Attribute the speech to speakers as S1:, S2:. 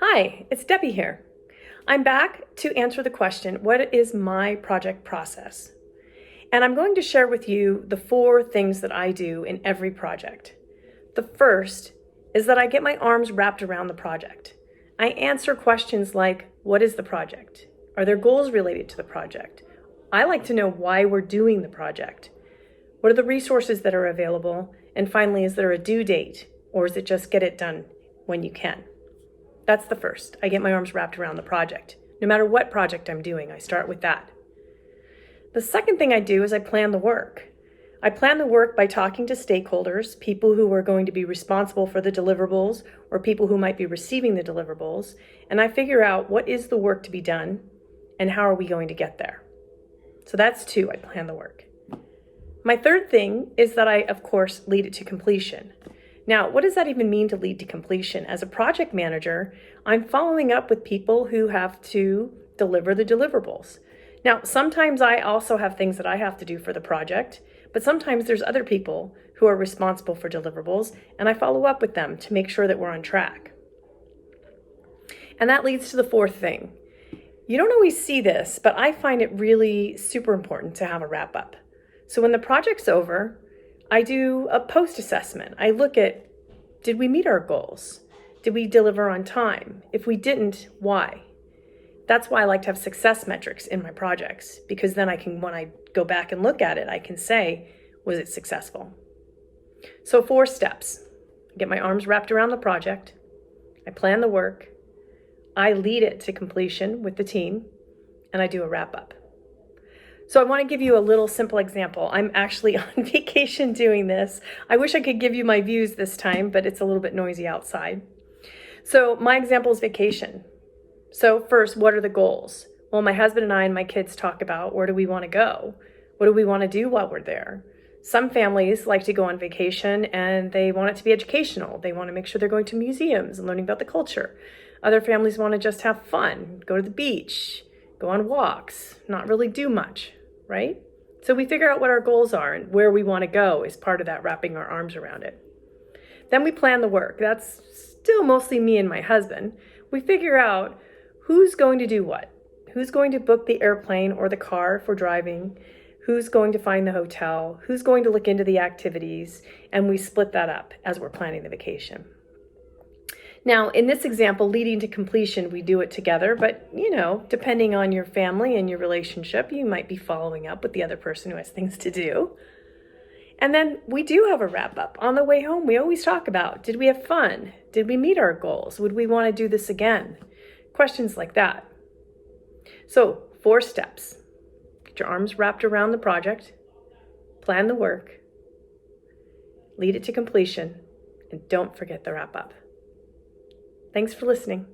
S1: Hi, it's Debbie here. I'm back to answer the question, what is my project process? And I'm going to share with you the 4 things that I do in every project. The first is that I get my arms wrapped around the project. I answer questions like, what is the project? Are there goals related to the project? I like to know why we're doing the project. What are the resources that are available? And finally, is there a due date, or is it just get it done when you can? That's the first. I get my arms wrapped around the project. No matter what project I'm doing, I start with that. The second thing I do is I plan the work. I plan the work by talking to stakeholders, people who are going to be responsible for the deliverables or people who might be receiving the deliverables, and I figure out what is the work to be done and how are we going to get there. So that's 2, I plan the work. My third thing is that I, of course, lead it to completion. Now, what does that even mean to lead to completion? As a project manager, I'm following up with people who have to deliver the deliverables. Now, sometimes I also have things that I have to do for the project, but sometimes there's other people who are responsible for deliverables, and I follow up with them to make sure that we're on track. And that leads to the 4th thing. You don't always see this, but I find it really super important to have a wrap-up. So when the project's over, I do a post-assessment. I look at, did we meet our goals? Did we deliver on time? If we didn't, why? That's why I like to have success metrics in my projects, because then I can, when I go back and look at it, I can say, was it successful? So 4 steps. I get my arms wrapped around the project. I plan the work. I lead it to completion with the team, and I do a wrap-up. So I want to give you a little simple example. I'm actually on vacation doing this. I wish I could give you my views this time, but it's a little bit noisy outside. So my example is vacation. So first, what are the goals? Well, my husband and I and my kids talk about where do we want to go? What do we want to do while we're there? Some families like to go on vacation and they want it to be educational. They want to make sure they're going to museums and learning about the culture. Other families want to just have fun, go to the beach, go on walks, not really do much. Right? So we figure out what our goals are and where we want to go is part of that wrapping our arms around it. Then we plan the work. That's still mostly me and my husband. We figure out who's going to do what. Who's going to book the airplane or the car for driving? Who's going to find the hotel? Who's going to look into the activities? And we split that up as we're planning the vacation. Now, in this example, leading to completion, we do it together, but, depending on your family and your relationship, you might be following up with the other person who has things to do. And then we do have a wrap up. On the way home, we always talk about, did we have fun? Did we meet our goals? Would we want to do this again? Questions like that. So 4 steps. Get your arms wrapped around the project, plan the work, lead it to completion, and don't forget the wrap up. Thanks for listening.